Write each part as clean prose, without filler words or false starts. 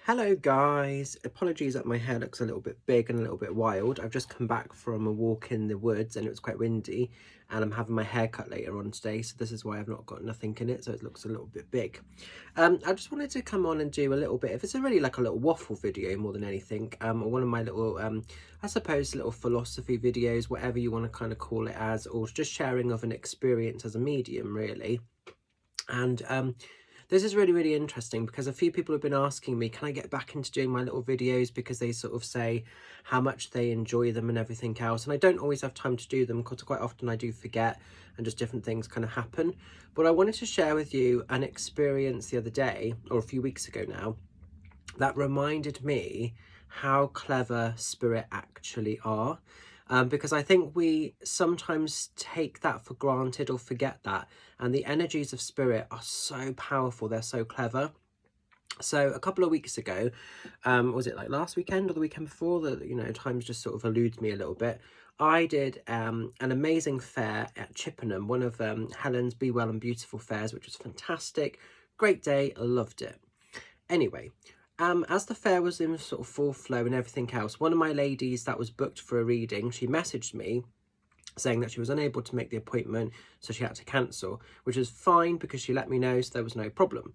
Hello guys, apologies that my hair looks a little bit big and a little bit wild. I've just come back from a walk in the woods and it was quite windy, and I'm having my hair cut later on today, so this is why I've not got nothing in it, so it looks a little bit big. I just wanted to come on and do a little bit of, it's a really like a little waffle video more than anything, or one of my little, I suppose little philosophy videos, whatever you want to kind of call it as, or just sharing of an experience as a medium really. And this is really, really interesting because a few people have been asking me, can I get back into doing my little videos, because they sort of say how much they enjoy them and everything else. And I don't always have time to do them because quite often I do forget and just different things kind of happen. But I wanted to share with you an experience the other day, or a few weeks ago now, that reminded me how clever spirit actually are. Because I think we sometimes take that for granted or forget that. And the energies of spirit are so powerful. They're so clever. So a couple of weeks ago, was it like last weekend or the weekend before? Times just sort of eludes me a little bit. I did an amazing fair at Chippenham, one of Helen's Be Well and Beautiful fairs, which was fantastic. Great day, loved it. Anyway, as the fair was in sort of full flow and everything else, one of my ladies that was booked for a reading, she messaged me saying that she was unable to make the appointment, so she had to cancel, which was fine because she let me know, so there was no problem,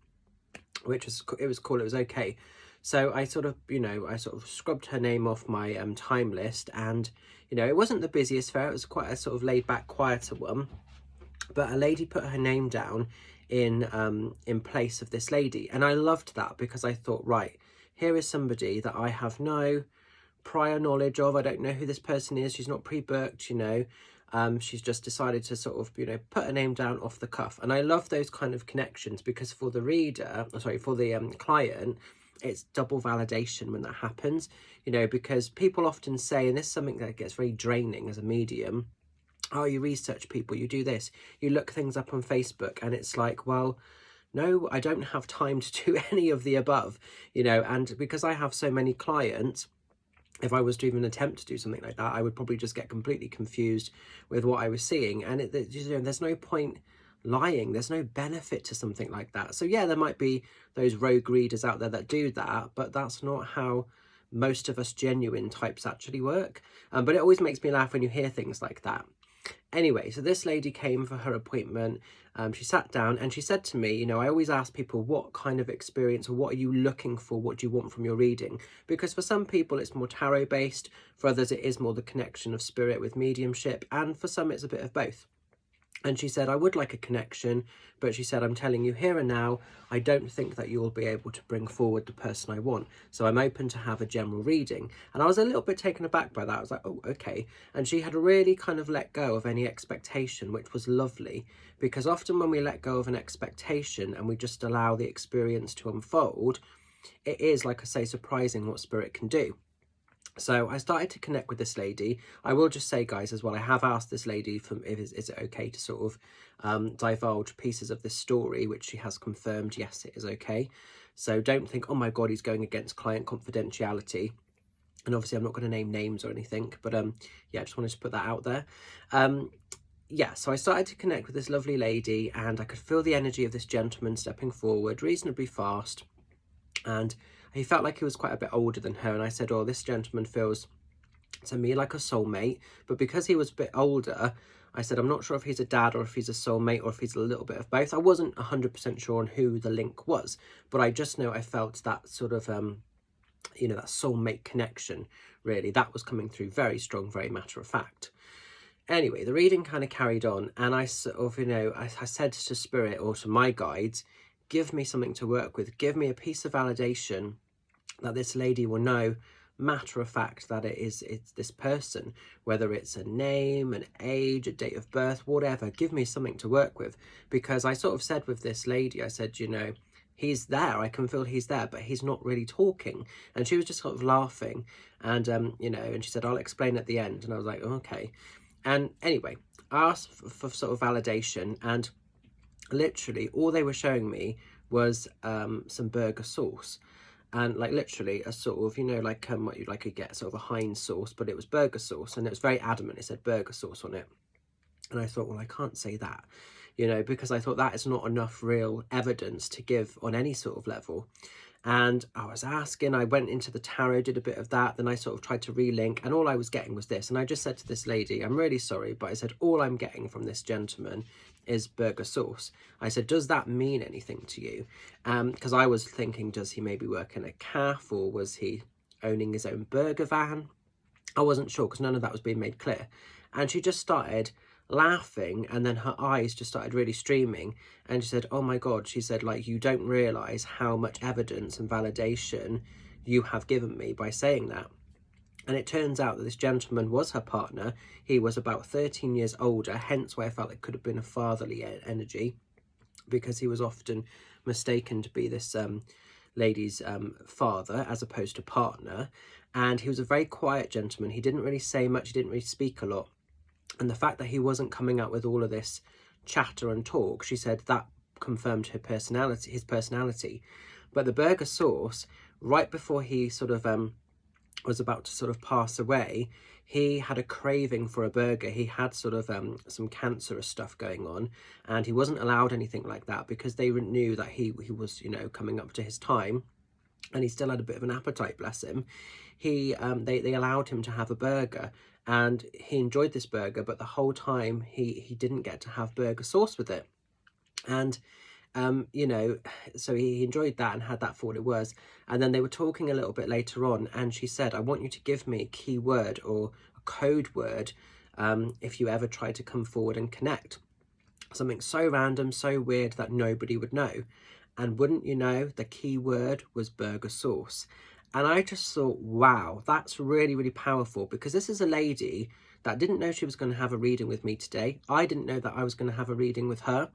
it was cool, it was okay. So I sort of, I sort of scrubbed her name off my time list, and, it wasn't the busiest fair, it was quite a sort of laid back, quieter one, but a lady put her name down in place of this lady, and I loved that because I thought, right, here is somebody that I have no prior knowledge of. I don't know who this person is. She's not pre-booked, she's just decided to sort of, put her name down off the cuff. And I love those kind of connections because for the reader, sorry, for the client, it's double validation when that happens, because people often say, and this is something that gets very draining as a medium, oh, you research people, you do this, you look things up on Facebook, and it's like, well, no, I don't have time to do any of the above, and because I have so many clients, if I was to even attempt to do something like that, I would probably just get completely confused with what I was seeing, and there's no point lying, there's no benefit to something like that. So yeah, there might be those rogue readers out there that do that, but that's not how most of us genuine types actually work. But it always makes me laugh when you hear things like that. Anyway, so this lady came for her appointment. She sat down and she said to me, I always ask people, what kind of experience, or what are you looking for? What do you want from your reading? Because for some people it's more tarot based, for others it is more the connection of spirit with mediumship, and for some it's a bit of both. And she said, I would like a connection, but she said, I'm telling you here and now, I don't think that you'll be able to bring forward the person I want. So I'm open to have a general reading. And I was a little bit taken aback by that. I was like, oh, okay. And she had really kind of let go of any expectation, which was lovely, because often when we let go of an expectation and we just allow the experience to unfold, it is, like I say, surprising what spirit can do. So I started to connect with this lady. I will just say, guys, as well, I have asked this lady is it okay to sort of divulge pieces of this story, which she has confirmed, yes, it is okay. So don't think, oh my God, he's going against client confidentiality. And obviously I'm not going to name names or anything, but yeah, I just wanted to put that out there. Yeah, so I started to connect with this lovely lady, and I could feel the energy of this gentleman stepping forward reasonably fast. And he felt like he was quite a bit older than her, and I said, oh, this gentleman feels to me like a soulmate, but because he was a bit older, I said, I'm not sure if he's a dad or if he's a soulmate or if he's a little bit of both. I wasn't 100% sure on who the link was, but I just know I felt that sort of that soulmate connection, really, that was coming through very strong, very matter of fact. Anyway, the reading kind of carried on, and I sort of, I said to spirit, or to my guides, give me something to work with, give me a piece of validation that this lady will know, matter of fact, that it's this person, whether it's a name, an age, a date of birth, whatever. Give me something to work with, because I sort of said with this lady, I said, he's there, I can feel he's there, but he's not really talking. And she was just sort of laughing, and and she said, I'll explain at the end. And I was like, oh, okay. And anyway, I asked for sort of validation, and literally all they were showing me was some burger sauce. And like literally a sort of, like what you could get, sort of a Heinz sauce, but it was burger sauce, and it was very adamant, it said burger sauce on it. And I thought, well, I can't say that, you know, because I thought that is not enough real evidence to give on any sort of level. And I was asking, I went into the tarot, did a bit of that, then I sort of tried to relink, and all I was getting was this. And I just said to this lady, I'm really sorry, but I said, all I'm getting from this gentleman is burger sauce. I said, does that mean anything to you? Because I was thinking, does he maybe work in a cafe, or was he owning his own burger van? I wasn't sure, because none of that was being made clear. And she just started laughing, and then her eyes just started really streaming, and she said, oh my god, she said, like, you don't realize how much evidence and validation you have given me by saying that. And it turns out that this gentleman was her partner. He was about 13 years older, hence why I felt it could have been a fatherly energy, because he was often mistaken to be this lady's father as opposed to partner. And he was a very quiet gentleman. He didn't really say much, he didn't really speak a lot. And the fact that he wasn't coming out with all of this chatter and talk, she said that confirmed his personality. But the burger sauce, right before he sort of was about to sort of pass away, he had a craving for a burger. He had sort of some cancerous stuff going on, and he wasn't allowed anything like that because they knew that he was, you know, coming up to his time, and he still had a bit of an appetite, bless him. They allowed him to have a burger, and he enjoyed this burger, but the whole time he didn't get to have burger sauce with it. And you know, so he enjoyed that and had that for what it was. And then they were talking a little bit later on, and she said, I want you to give me a key word or a code word if you ever try to come forward and connect. Something so random, so weird that nobody would know. And wouldn't you know, the key word was burger sauce. And I just thought, wow, that's really, really powerful, because this is a lady that didn't know she was going to have a reading with me today. I didn't know that I was going to have a reading with her.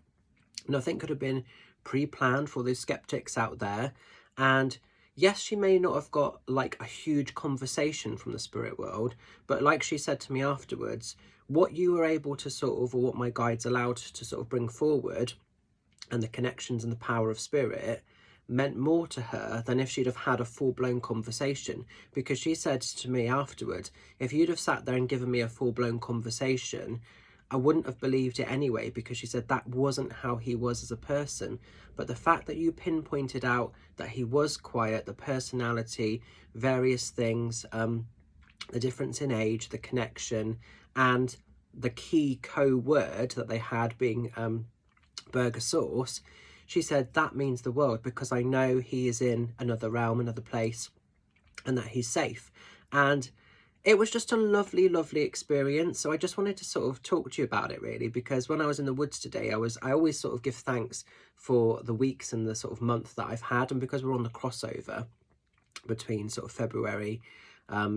Nothing could have been pre-planned for those skeptics out there. And yes, she may not have got like a huge conversation from the spirit world, but like she said to me afterwards, what you were able to sort of, or what my guides allowed to sort of bring forward, and the connections and the power of spirit, meant more to her than if she'd have had a full-blown conversation. Because she said to me afterwards, if you'd have sat there and given me a full-blown conversation, I wouldn't have believed it anyway, because she said that wasn't how he was as a person. But the fact that you pinpointed out that he was quiet, the personality, various things, the difference in age, the connection, and the key word that they had being burger sauce, she said that means the world, because I know he is in another realm, another place, and that he's safe. And it was just a lovely, lovely experience. So I just wanted to sort of talk to you about it, really, because when I was in the woods today, I always sort of give thanks for the weeks and the sort of month that I've had. And because we're on the crossover between sort of February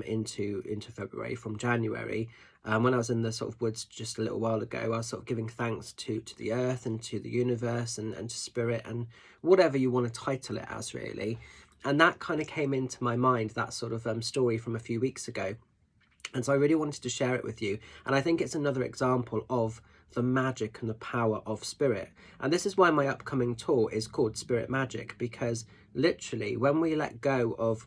into February from January, when I was in the sort of woods just a little while ago, I was sort of giving thanks to the earth and to the universe and to spirit and whatever you want to title it as, really. And that kind of came into my mind, that sort of story from a few weeks ago. And so I really wanted to share it with you. And I think it's another example of the magic and the power of spirit. And this is why my upcoming tour is called Spirit Magic, because literally when we let go of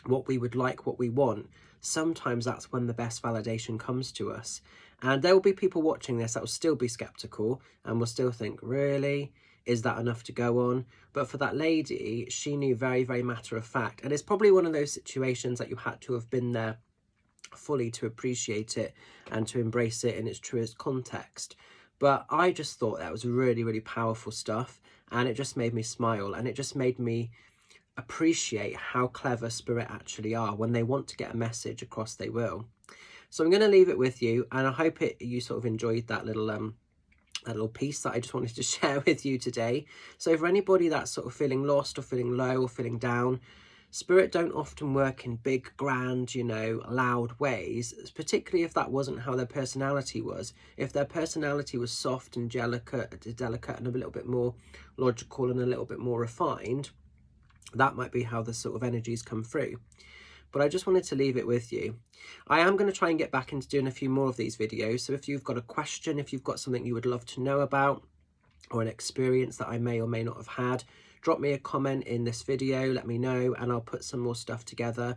what we would like, what we want, sometimes that's when the best validation comes to us. And there will be people watching this that will still be skeptical and will still think, really? Is that enough to go on? But for that lady, she knew very, very matter of fact. And it's probably one of those situations that you had to have been there fully to appreciate it and to embrace it in its truest context. But I just thought that was really, really powerful stuff, and it just made me smile, and it just made me appreciate how clever spirit actually are. When they want to get a message across, they will. So I'm going to leave it with you, and I hope you sort of enjoyed that little piece that I just wanted to share with you today. So for anybody that's sort of feeling lost or feeling low or feeling down, spirit don't often work in big, grand, you know, loud ways, particularly if that wasn't how their personality was. If their personality was soft and delicate and a little bit more logical and a little bit more refined, that might be how the sort of energies come through. But I just wanted to leave it with you. I am going to try and get back into doing a few more of these videos. So if you've got a question, if you've got something you would love to know about, or an experience that I may or may not have had, drop me a comment in this video, let me know, and I'll put some more stuff together,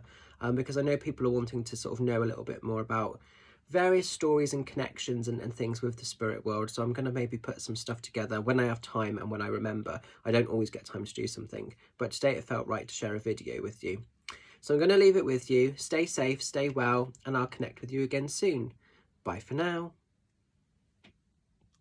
because I know people are wanting to sort of know a little bit more about various stories and connections and things with the spirit world. So I'm going to maybe put some stuff together when I have time and when I remember. I don't always get time to do something, but today it felt right to share a video with you. So I'm going to leave it with you. Stay safe, stay well, and I'll connect with you again soon. Bye for now.